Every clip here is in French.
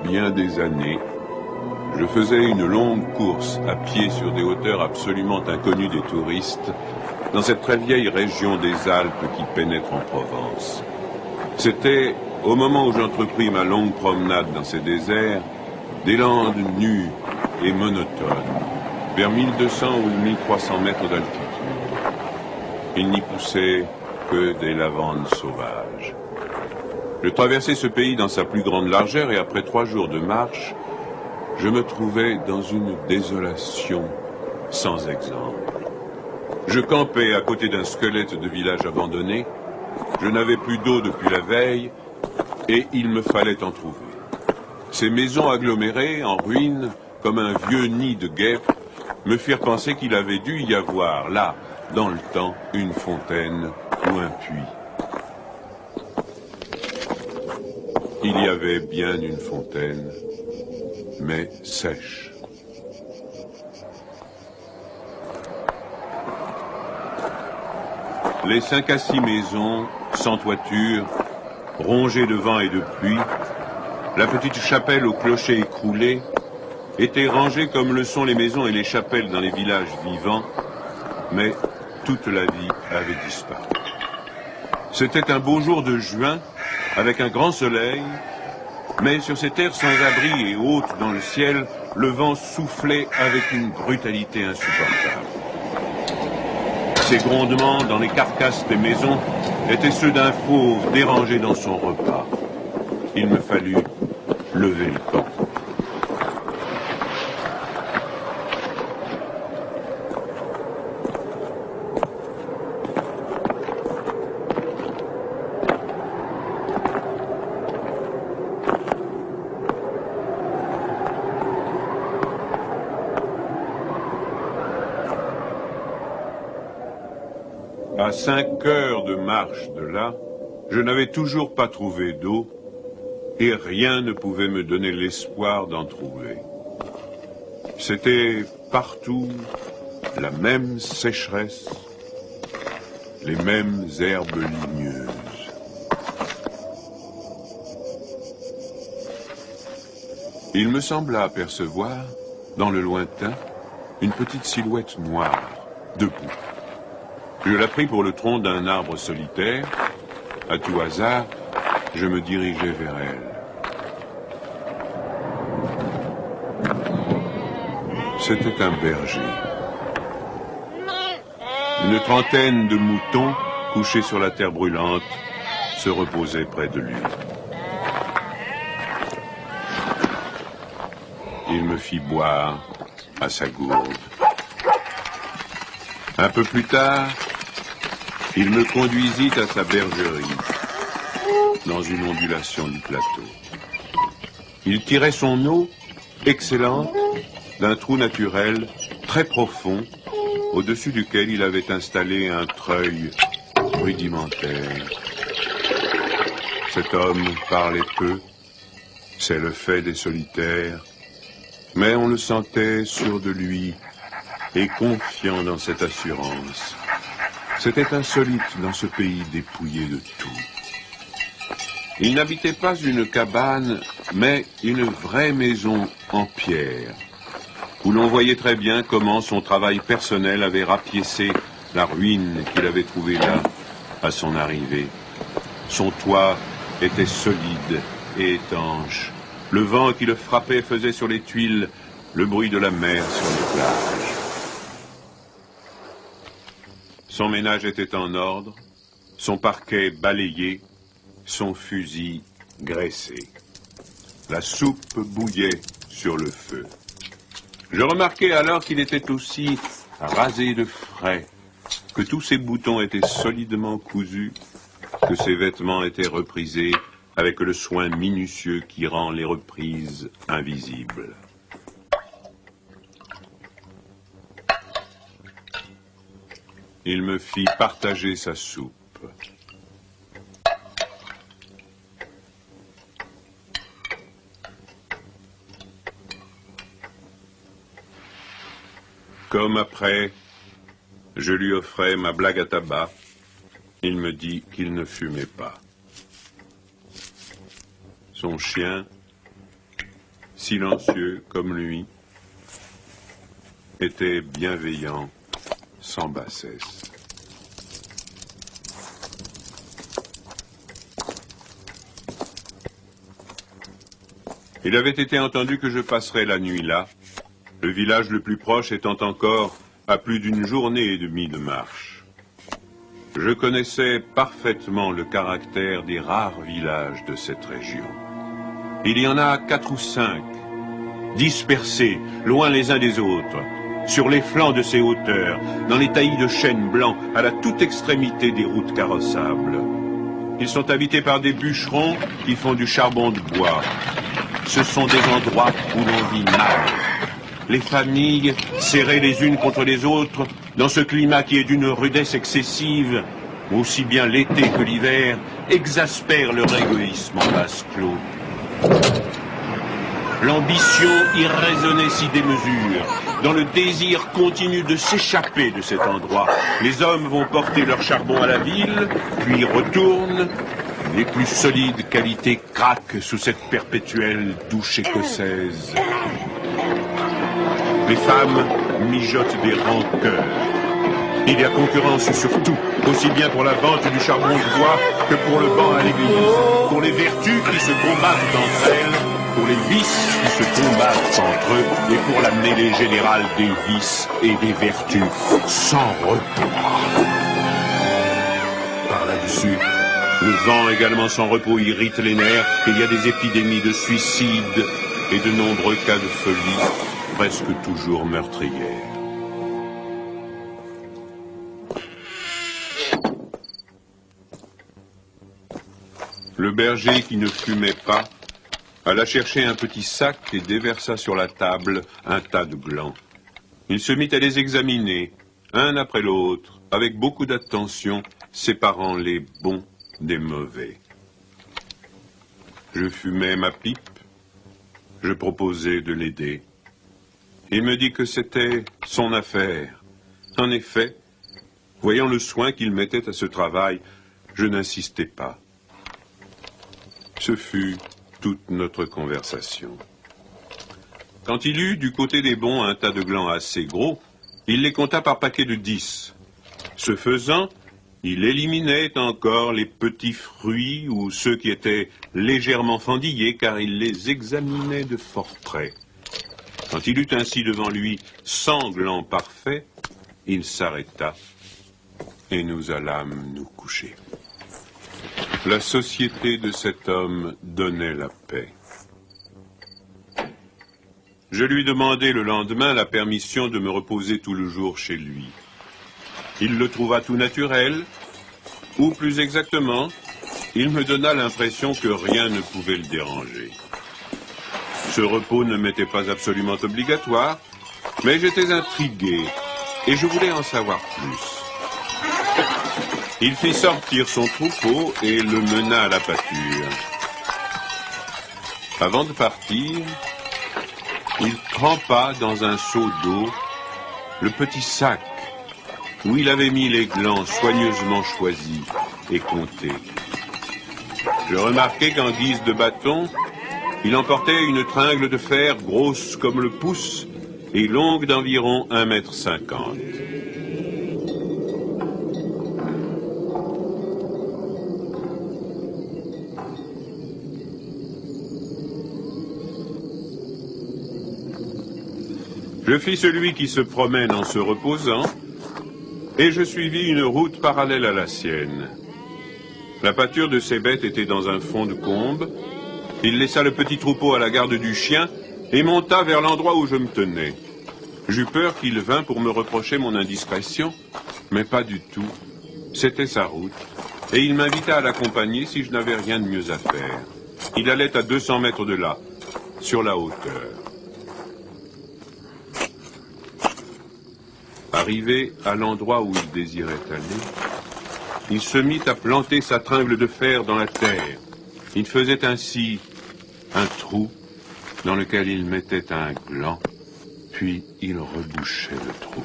bien des années, je faisais une longue course à pied sur des hauteurs absolument inconnues des touristes, dans cette très vieille région des Alpes qui pénètre en Provence. C'était, au moment où j'entrepris ma longue promenade dans ces déserts, des landes nues et monotones, vers 1200 ou 1300 mètres d'altitude. Il n'y poussait que des lavandes sauvages. Je traversais ce pays dans sa plus grande largeur et après 3 jours de marche, je me trouvais dans une désolation sans exemple. Je campais à côté d'un squelette de village abandonné. Je n'avais plus d'eau depuis la veille et il me fallait en trouver. Ces maisons agglomérées, en ruine, comme un vieux nid de guêpes, me firent penser qu'il avait dû y avoir, là, dans le temps, une fontaine ou un puits. Il y avait bien une fontaine, mais sèche. Les 5 à 6 maisons, sans toiture, rongées de vent et de pluie, la petite chapelle au clocher écroulé, étaient rangées comme le sont les maisons et les chapelles dans les villages vivants, mais toute la vie avait disparu. C'était un beau jour de juin, avec un grand soleil, mais sur ces terres sans abri et hautes dans le ciel, le vent soufflait avec une brutalité insupportable. Ces grondements dans les carcasses des maisons étaient ceux d'un fauve dérangé dans son repas. Il me fallut lever le camp. À 5 heures de marche de là, je n'avais toujours pas trouvé d'eau et rien ne pouvait me donner l'espoir d'en trouver. C'était partout la même sécheresse, les mêmes herbes ligneuses. Il me sembla apercevoir, dans le lointain, une petite silhouette noire, debout. Je la pris pour le tronc d'un arbre solitaire. À tout hasard, je me dirigeai vers elle. C'était un berger. Une trentaine de moutons, couchés sur la terre brûlante, se reposaient près de lui. Il me fit boire à sa gourde. Un peu plus tard, il me conduisit à sa bergerie, dans une ondulation du plateau. Il tirait son eau, excellente, d'un trou naturel très profond, au-dessus duquel il avait installé un treuil rudimentaire. Cet homme parlait peu, c'est le fait des solitaires, mais on le sentait sûr de lui et confiant dans cette assurance. C'était insolite dans ce pays dépouillé de tout. Il n'habitait pas une cabane, mais une vraie maison en pierre, où l'on voyait très bien comment son travail personnel avait rapiécé la ruine qu'il avait trouvée là, à son arrivée. Son toit était solide et étanche. Le vent qui le frappait faisait sur les tuiles le bruit de la mer sur les plages. Son ménage était en ordre, son parquet balayé, son fusil graissé. La soupe bouillait sur le feu. Je remarquai alors qu'il était aussi rasé de frais, que tous ses boutons étaient solidement cousus, que ses vêtements étaient reprisés avec le soin minutieux qui rend les reprises invisibles. Il me fit partager sa soupe. Comme après, je lui offrais ma blague à tabac, il me dit qu'il ne fumait pas. Son chien silencieux comme lui, était bienveillant, sans bassesse. Il avait été entendu que je passerais la nuit là, le village le plus proche étant encore à plus d'une journée et demie de marche. Je connaissais parfaitement le caractère des rares villages de cette région. Il y en a 4 ou 5, dispersés, loin les uns des autres, sur les flancs de ces hauteurs, dans les taillis de chênes blancs, à la toute extrémité des routes carrossables. Ils sont habités par des bûcherons qui font du charbon de bois. Ce sont des endroits où l'on vit mal. Les familles, serrées les unes contre les autres, dans ce climat qui est d'une rudesse excessive, aussi bien l'été que l'hiver, exaspèrent leur égoïsme en vase clos. L'ambition irraisonnée s'y démesure. Dans le désir continu de s'échapper de cet endroit, les hommes vont porter leur charbon à la ville, puis retournent. Les plus solides qualités craquent sous cette perpétuelle douche écossaise. Les femmes mijotent des rancœurs. Il y a concurrence sur tout, aussi bien pour la vente du charbon de bois que pour le banc à l'église, pour les vertus qui se combattent entre elles, pour les vices qui se combattent entre eux, et pour la mêlée générale des vices et des vertus sans repos. Par là-dessus, le vent également sans repos irrite les nerfs. Il y a des épidémies de suicide et de nombreux cas de folie, presque toujours meurtrières. Le berger qui ne fumait pas alla chercher un petit sac et déversa sur la table un tas de glands. Il se mit à les examiner, un après l'autre, avec beaucoup d'attention, séparant les bons des mauvais. Je fumais ma pipe, je proposais de l'aider. Il me dit que c'était son affaire. En effet, voyant le soin qu'il mettait à ce travail, je n'insistais pas. Ce fut toute notre conversation. Quand il eut du côté des bons un tas de glands assez gros, il les compta par paquets de 10. Ce faisant, il éliminait encore les petits fruits ou ceux qui étaient légèrement fendillés, car il les examinait de fort près. Quand il eut ainsi devant lui 100 glands parfaits, il s'arrêta et nous allâmes nous coucher. La société de cet homme donnait la paix. Je lui demandai le lendemain la permission de me reposer tout le jour chez lui. Il le trouva tout naturel, ou plus exactement, il me donna l'impression que rien ne pouvait le déranger. Ce repos ne m'était pas absolument obligatoire, mais j'étais intrigué et je voulais en savoir plus. Il fit sortir son troupeau et le mena à la pâture. Avant de partir, il trempa dans un seau d'eau le petit sac où il avait mis les glands soigneusement choisis et comptés. Je remarquai qu'en guise de bâton, il emportait une tringle de fer grosse comme le pouce et longue d'environ 1,50 m. Je fis celui qui se promène en se reposant, et je suivis une route parallèle à la sienne. La pâture de ces bêtes était dans un fond de combe. Il laissa le petit troupeau à la garde du chien et monta vers l'endroit où je me tenais. J'eus peur qu'il vînt pour me reprocher mon indiscrétion, mais pas du tout. C'était sa route, et il m'invita à l'accompagner si je n'avais rien de mieux à faire. Il allait à 200 mètres de là, sur la hauteur. Arrivé à l'endroit où il désirait aller, il se mit à planter sa tringle de fer dans la terre. Il faisait ainsi un trou dans lequel il mettait un gland, puis il rebouchait le trou.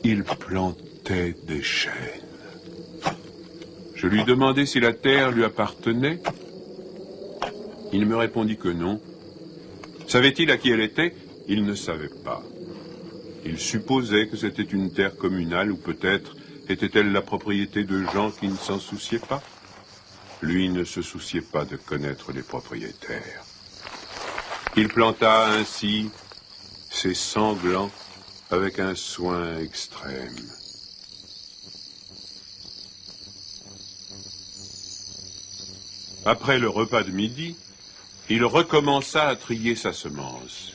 Il plantait des chênes. Je lui demandai si la terre lui appartenait. Il me répondit que non. Savait-il à qui elle était? Il ne savait pas. Il supposait que c'était une terre communale ou peut-être était-elle la propriété de gens qui ne s'en souciaient pas. Lui ne se souciait pas de connaître les propriétaires. Il planta ainsi ses sanglants avec un soin extrême. Après le repas de midi, il recommença à trier sa semence.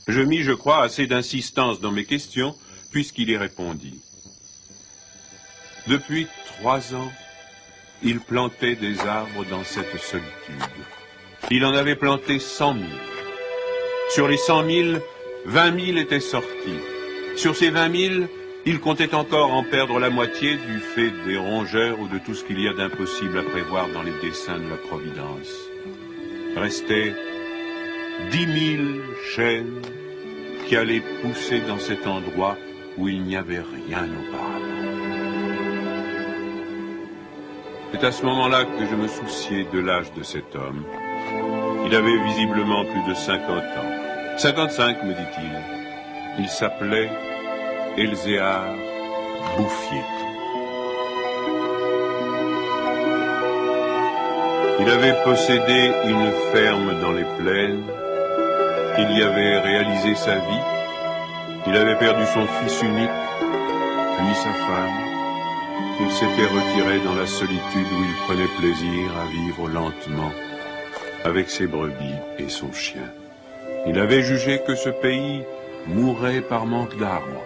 Je mis, je crois, assez d'insistance dans mes questions, puisqu'il y répondit. Depuis 3 ans, il plantait des arbres dans cette solitude. Il en avait planté 100 000. Sur les 100 000, 20 000 étaient sortis. Sur ces 20 000, il comptait encore en perdre la moitié du fait des rongeurs ou de tout ce qu'il y a d'impossible à prévoir dans les desseins de la Providence. Restaient 10 000 chênes qui allaient pousser dans cet endroit où il n'y avait rien auparavant. C'est à ce moment-là que je me souciais de l'âge de cet homme. Il avait visiblement plus de 50 ans. 55, me dit-il. Il s'appelait Elzéar Bouffier. Il avait possédé une ferme dans les plaines. Il y avait réalisé sa vie. Il avait perdu son fils unique, puis sa femme. Il s'était retiré dans la solitude où il prenait plaisir à vivre lentement avec ses brebis et son chien. Il avait jugé que ce pays mourrait par manque d'arbres.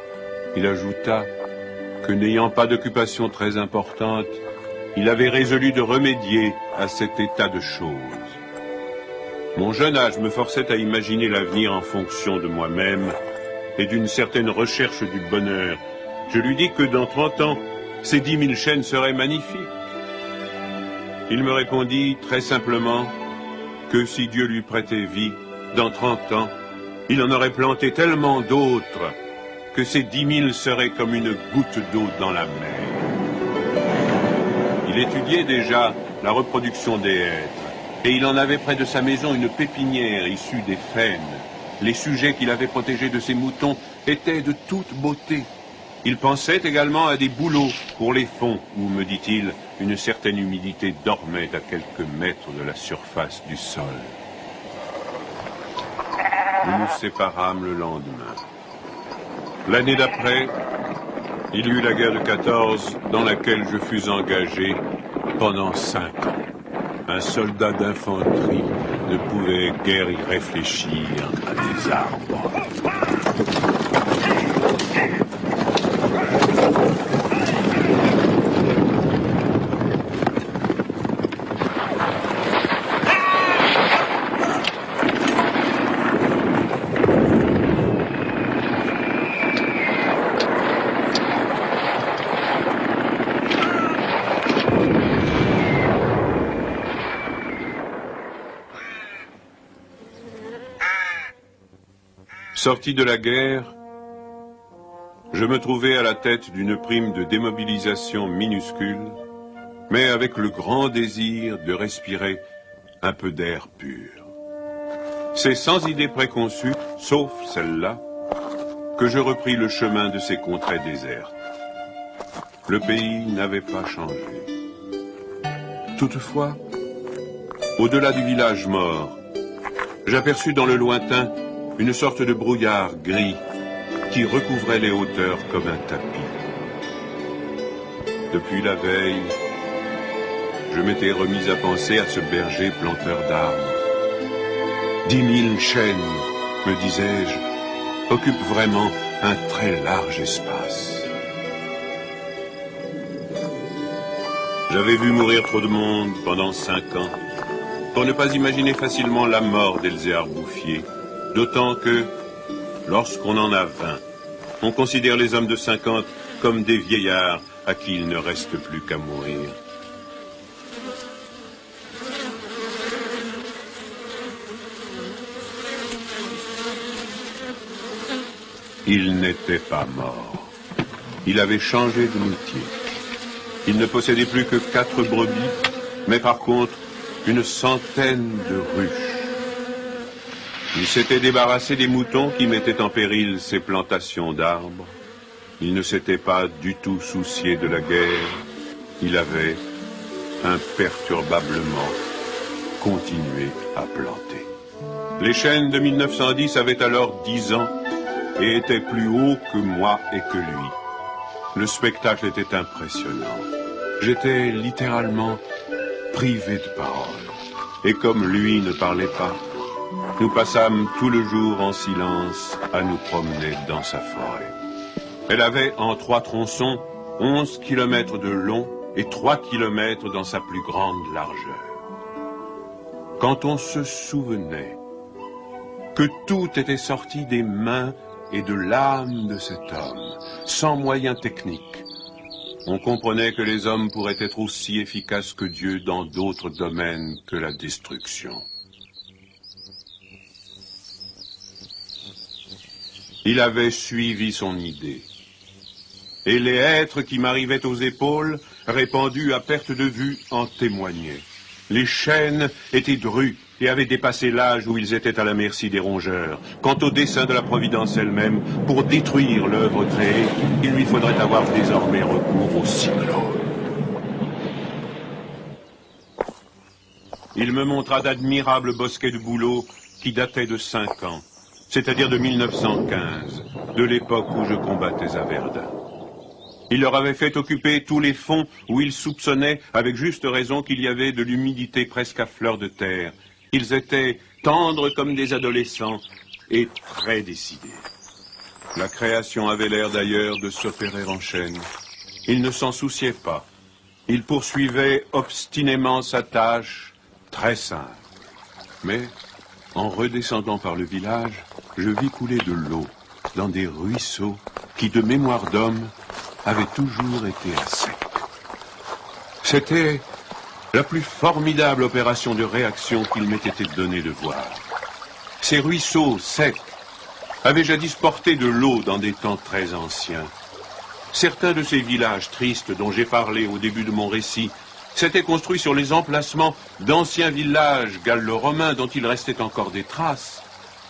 Il ajouta que n'ayant pas d'occupation très importante, il avait résolu de remédier à cet état de choses. Mon jeune âge me forçait à imaginer l'avenir en fonction de moi-même et d'une certaine recherche du bonheur. Je lui dis que dans 30 ans, ces 10 000 chênes seraient magnifiques. Il me répondit très simplement que si Dieu lui prêtait vie, dans 30 ans, il en aurait planté tellement d'autres que ces 10 000 seraient comme une goutte d'eau dans la mer. Il étudiait déjà la reproduction des hêtres et il en avait près de sa maison une pépinière issue des faînes. Les sujets qu'il avait protégés de ses moutons étaient de toute beauté. Il pensait également à des bouleaux pour les fonds où, me dit-il, une certaine humidité dormait à quelques mètres de la surface du sol. Nous nous séparâmes le lendemain. L'année d'après, il y eut la guerre de 14 dans laquelle je fus engagé pendant 5 ans. Un soldat d'infanterie ne pouvait guère y réfléchir à des arbres. Sorti de la guerre, je me trouvais à la tête d'une prime de démobilisation minuscule, mais avec le grand désir de respirer un peu d'air pur. C'est sans idée préconçue, sauf celle-là, que je repris le chemin de ces contrées désertes. Le pays n'avait pas changé. Toutefois, au-delà du village mort, j'aperçus dans le lointain une sorte de brouillard gris qui recouvrait les hauteurs comme un tapis. Depuis la veille, je m'étais remis à penser à ce berger planteur d'arbres. 10 000 chênes, me disais-je, occupent vraiment un très large espace. J'avais vu mourir trop de monde pendant 5 ans pour ne pas imaginer facilement la mort d'Elzéar Bouffier. D'autant que, lorsqu'on en a 20, on considère les hommes de 50 comme des vieillards à qui il ne reste plus qu'à mourir. Il n'était pas mort. Il avait changé de métier. Il ne possédait plus que 4 brebis, mais par contre, une centaine de ruches. Il s'était débarrassé des moutons qui mettaient en péril ses plantations d'arbres. Il ne s'était pas du tout soucié de la guerre. Il avait imperturbablement continué à planter. Les chênes de 1910 avaient alors 10 ans et étaient plus hauts que moi et que lui. Le spectacle était impressionnant. J'étais littéralement privé de parole. Et comme lui ne parlait pas, nous passâmes tout le jour en silence à nous promener dans sa forêt. Elle avait en 3 tronçons 11 kilomètres de long et 3 kilomètres dans sa plus grande largeur. Quand on se souvenait que tout était sorti des mains et de l'âme de cet homme, sans moyens techniques, on comprenait que les hommes pourraient être aussi efficaces que Dieu dans d'autres domaines que la destruction. Il avait suivi son idée. Et les hêtres qui m'arrivaient aux épaules, répandus à perte de vue, en témoignaient. Les chênes étaient drus et avaient dépassé l'âge où ils étaient à la merci des rongeurs. Quant au dessein de la Providence elle-même, pour détruire l'œuvre créée, il lui faudrait avoir désormais recours au cyclone. Il me montra d'admirables bosquets de bouleaux qui dataient de 5 ans, c'est-à-dire de 1915, de l'époque où je combattais à Verdun. Il leur avait fait occuper tous les fonds où ils soupçonnaient, avec juste raison, qu'il y avait de l'humidité presque à fleur de terre. Ils étaient tendres comme des adolescents et très décidés. La création avait l'air d'ailleurs de s'opérer en chaîne. Il ne s'en souciait pas. Il poursuivait obstinément sa tâche, très simple. Mais, en redescendant par le village, je vis couler de l'eau dans des ruisseaux qui, de mémoire d'homme, avaient toujours été à sec. C'était la plus formidable opération de réaction qu'il m'ait été donné de voir. Ces ruisseaux secs avaient jadis porté de l'eau dans des temps très anciens. Certains de ces villages tristes dont j'ai parlé au début de mon récit s'étaient construits sur les emplacements d'anciens villages gallo-romains dont il restait encore des traces,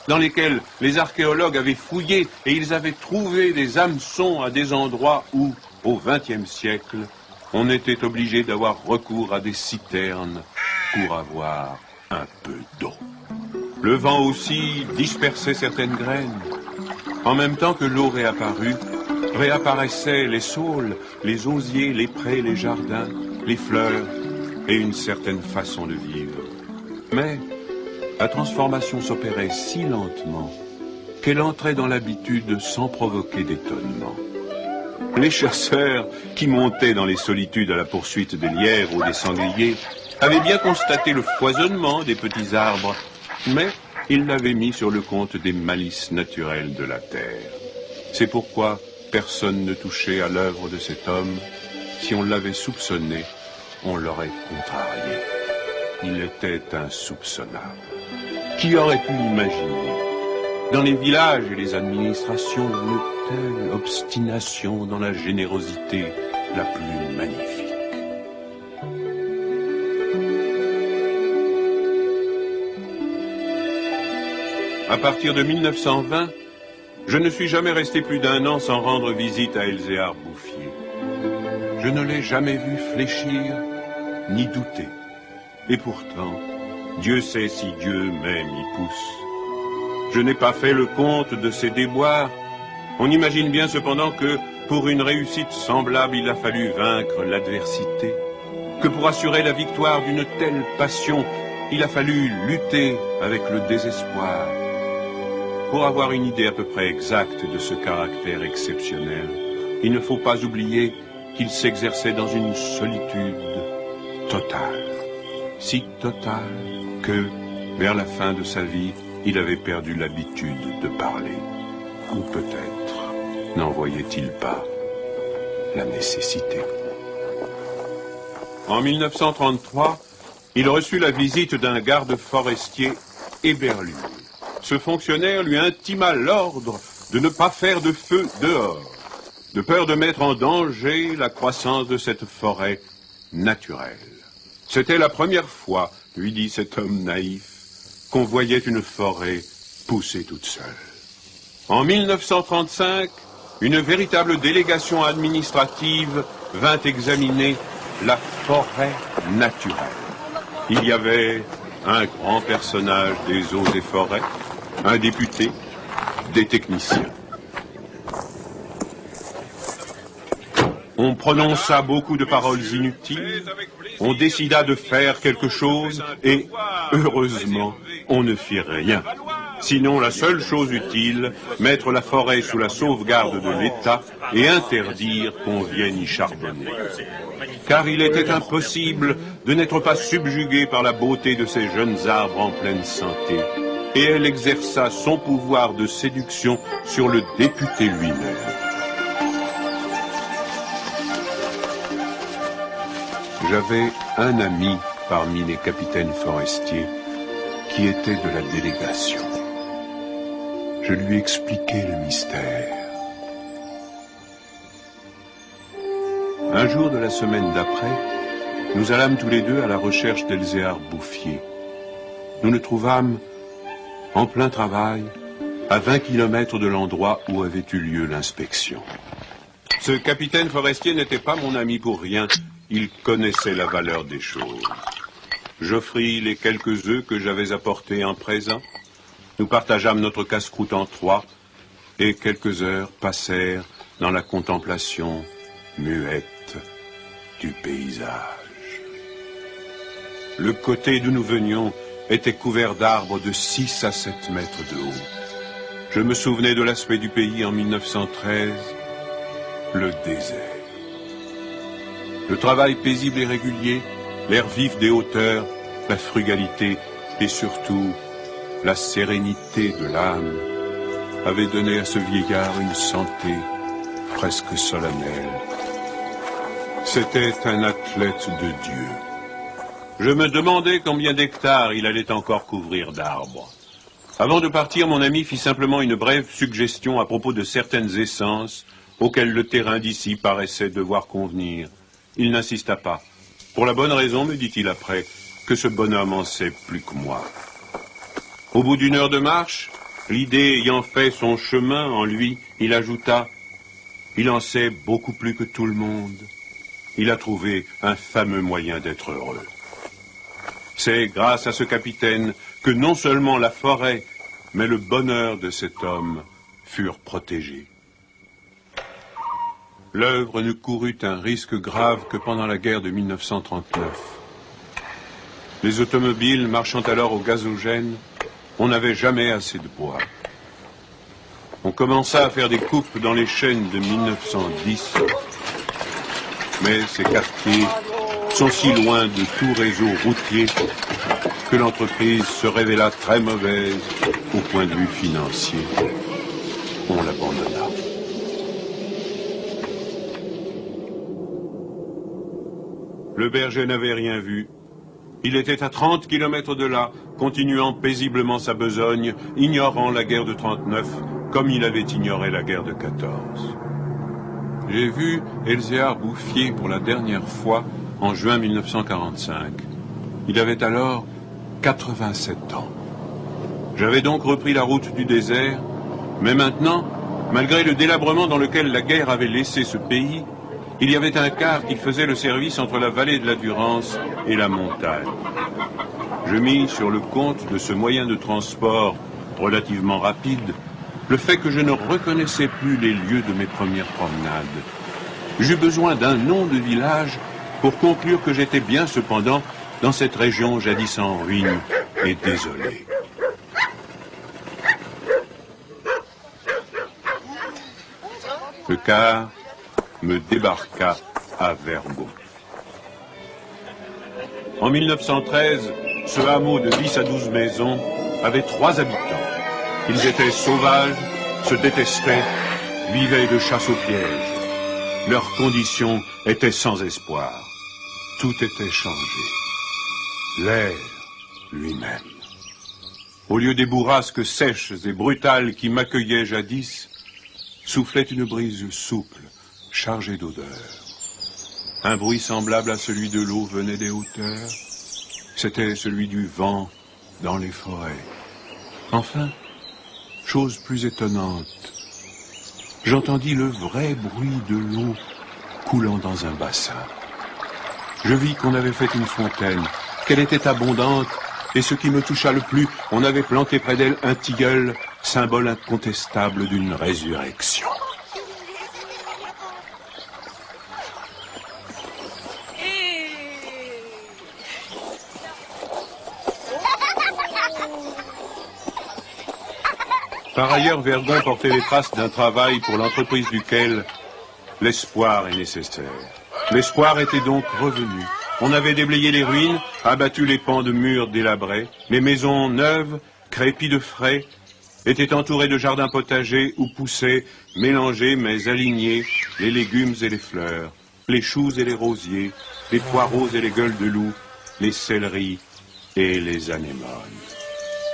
dans lesquels les archéologues avaient fouillé et ils avaient trouvé des hameçons à des endroits où, au XXe siècle, on était obligé d'avoir recours à des citernes pour avoir un peu d'eau. Le vent aussi dispersait certaines graines. En même temps que l'eau réapparut, réapparaissaient les saules, les osiers, les prés, les jardins, les fleurs et une certaine façon de vivre. Mais la transformation s'opérait si lentement qu'elle entrait dans l'habitude sans provoquer d'étonnement. Les chasseurs qui montaient dans les solitudes à la poursuite des lièvres ou des sangliers avaient bien constaté le foisonnement des petits arbres, mais ils l'avaient mis sur le compte des malices naturelles de la terre. C'est pourquoi personne ne touchait à l'œuvre de cet homme. Si on l'avait soupçonné, on l'aurait contrarié. Il était insoupçonnable. Qui aurait pu imaginer, dans les villages et les administrations, une telle obstination dans la générosité la plus magnifique? À partir de 1920, je ne suis jamais resté plus d'1 an sans rendre visite à Elzéar Bouffier. Je ne l'ai jamais vu fléchir ni douter. Et pourtant, Dieu sait si Dieu même y pousse. Je n'ai pas fait le compte de ses déboires. On imagine bien cependant que, pour une réussite semblable, il a fallu vaincre l'adversité. Que pour assurer la victoire d'une telle passion, il a fallu lutter avec le désespoir. Pour avoir une idée à peu près exacte de ce caractère exceptionnel, il ne faut pas oublier qu'il s'exerçait dans une solitude totale. Si totale que, vers la fin de sa vie, il avait perdu l'habitude de parler. Ou peut-être n'en voyait-il pas la nécessité. En 1933, il reçut la visite d'un garde forestier éberlué. Ce fonctionnaire lui intima l'ordre de ne pas faire de feu dehors, de peur de mettre en danger la croissance de cette forêt naturelle. C'était la première fois lui dit cet homme naïf, qu'on voyait une forêt pousser toute seule. En 1935, une véritable délégation administrative vint examiner la forêt naturelle. Il y avait un grand personnage des eaux et forêts, un député, des techniciens. On prononça beaucoup de paroles inutiles, on décida de faire quelque chose et, heureusement, on ne fit rien. Sinon, la seule chose utile, mettre la forêt sous la sauvegarde de l'État et interdire qu'on vienne y charbonner. Car il était impossible de n'être pas subjugué par la beauté de ces jeunes arbres en pleine santé. Et elle exerça son pouvoir de séduction sur le député lui-même. J'avais un ami parmi les capitaines forestiers qui était de la délégation. Je lui expliquai le mystère. Un jour de la semaine d'après, nous allâmes tous les deux à la recherche d'Elzéar Bouffier. Nous le trouvâmes en plein travail, à 20 kilomètres de l'endroit où avait eu lieu l'inspection. Ce capitaine forestier n'était pas mon ami pour rien. Il connaissait la valeur des choses. J'offris les quelques œufs que j'avais apportés en présent. Nous partageâmes notre casse-croûte en trois, et quelques heures passèrent dans la contemplation muette du paysage. Le côté d'où nous venions était couvert d'arbres de 6 à 7 mètres de haut. Je me souvenais de l'aspect du pays en 1913, le désert. Le travail paisible et régulier, l'air vif des hauteurs, la frugalité et surtout la sérénité de l'âme avaient donné à ce vieillard une santé presque solennelle. C'était un athlète de Dieu. Je me demandais combien d'hectares il allait encore couvrir d'arbres. Avant de partir, mon ami fit simplement une brève suggestion à propos de certaines essences auxquelles le terrain d'ici paraissait devoir convenir. Il n'insista pas. Pour la bonne raison, me dit-il après, que ce bonhomme en sait plus que moi. Au bout d'une heure de marche, l'idée ayant fait son chemin en lui, il ajouta « Il en sait beaucoup plus que tout le monde. Il a trouvé un fameux moyen d'être heureux. » C'est grâce à ce capitaine que non seulement la forêt, mais le bonheur de cet homme furent protégés. L'œuvre ne courut un risque grave que pendant la guerre de 1939. Les automobiles marchant alors au gazogène, on n'avait jamais assez de bois. On commença à faire des coupes dans les chênes de 1910, mais ces quartiers sont si loin de tout réseau routier que l'entreprise se révéla très mauvaise au point de vue financier. On l'abandonna. Le berger n'avait rien vu. Il était à 30 kilomètres de là, continuant paisiblement sa besogne, ignorant la guerre de 39, comme il avait ignoré la guerre de 14. J'ai vu Elzéar Bouffier pour la dernière fois en juin 1945. Il avait alors 87 ans. J'avais donc repris la route du désert, mais maintenant, malgré le délabrement dans lequel la guerre avait laissé ce pays, il y avait un car qui faisait le service entre la vallée de la Durance et la montagne. Je mis sur le compte de ce moyen de transport relativement rapide le fait que je ne reconnaissais plus les lieux de mes premières promenades. J'eus besoin d'un nom de village pour conclure que j'étais bien cependant dans cette région jadis en ruine et désolée. Le car me débarqua à Verbeau. En 1913, ce hameau de 10 à 12 maisons avait 3 habitants. Ils étaient sauvages, se détestaient, vivaient de chasse au piège. Leurs conditions étaient sans espoir. Tout était changé. L'air lui-même. Au lieu des bourrasques sèches et brutales qui m'accueillaient jadis, soufflait une brise souple, chargée d'odeurs. Un bruit semblable à celui de l'eau venait des hauteurs. C'était celui du vent dans les forêts. Enfin, chose plus étonnante, j'entendis le vrai bruit de l'eau coulant dans un bassin. Je vis qu'on avait fait une fontaine, qu'elle était abondante, et ce qui me toucha le plus, on avait planté près d'elle un tilleul, symbole incontestable d'une résurrection. Par ailleurs, Vergon portait les traces d'un travail pour l'entreprise duquel l'espoir est nécessaire. L'espoir était donc revenu. On avait déblayé les ruines, abattu les pans de murs délabrés. Les maisons neuves, crépies de frais, étaient entourées de jardins potagers où poussaient, mélangés mais alignés, les légumes et les fleurs, les choux et les rosiers, les poireaux et les gueules de loup, les céleris et les anémones.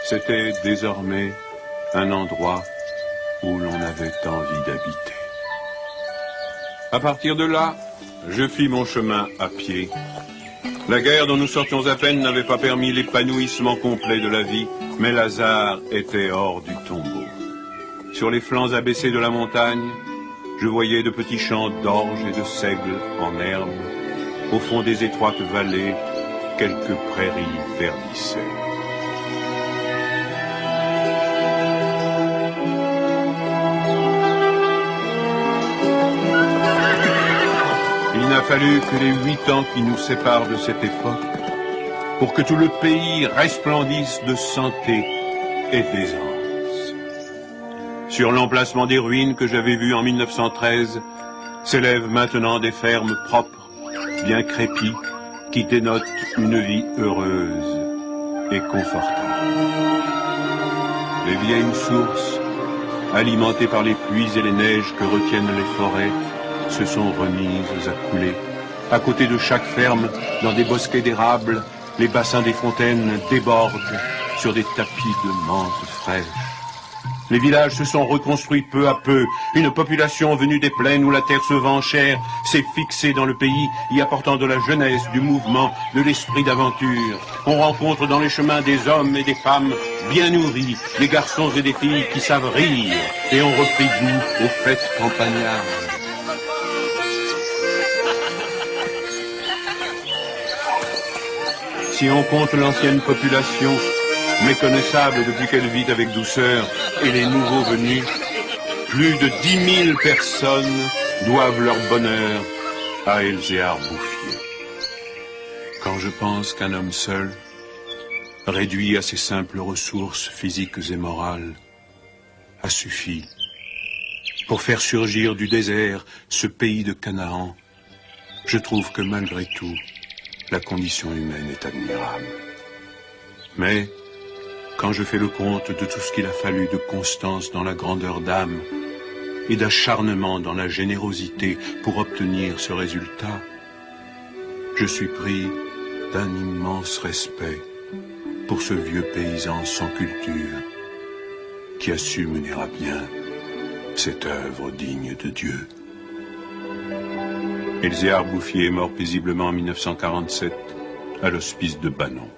C'était désormais un endroit où l'on avait envie d'habiter. À partir de là, je fis mon chemin à pied. La guerre dont nous sortions à peine n'avait pas permis l'épanouissement complet de la vie, mais Lazare était hors du tombeau. Sur les flancs abaissés de la montagne, je voyais de petits champs d'orge et de seigle en herbe. Au fond des étroites vallées, quelques prairies verdissaient. Il n'a fallu que les 8 ans qui nous séparent de cette époque pour que tout le pays resplendisse de santé et d'aisance. Sur l'emplacement des ruines que j'avais vues en 1913, s'élèvent maintenant des fermes propres, bien crépies, qui dénotent une vie heureuse et confortable. Les vieilles sources, alimentées par les pluies et les neiges que retiennent les forêts, se sont remises à couler. À côté de chaque ferme, dans des bosquets d'érables, les bassins des fontaines débordent sur des tapis de menthe fraîche. Les villages se sont reconstruits peu à peu. Une population venue des plaines où la terre se vend chère s'est fixée dans le pays, y apportant de la jeunesse, du mouvement, de l'esprit d'aventure. On rencontre dans les chemins des hommes et des femmes bien nourris, des garçons et des filles qui savent rire et ont repris goût aux fêtes campagnardes. Si on compte l'ancienne population, méconnaissable depuis qu'elle vit avec douceur, et les nouveaux venus, plus de 10 000 personnes doivent leur bonheur à Elzéar Bouffier. Quand je pense qu'un homme seul, réduit à ses simples ressources physiques et morales, a suffi pour faire surgir du désert ce pays de Canaan, je trouve que malgré tout, la condition humaine est admirable. Mais, quand je fais le compte de tout ce qu'il a fallu de constance dans la grandeur d'âme et d'acharnement dans la générosité pour obtenir ce résultat, je suis pris d'un immense respect pour ce vieux paysan sans culture qui a su mener à bien cette œuvre digne de Dieu. Elzéar Bouffier est mort paisiblement en 1947 à l'hospice de Banon.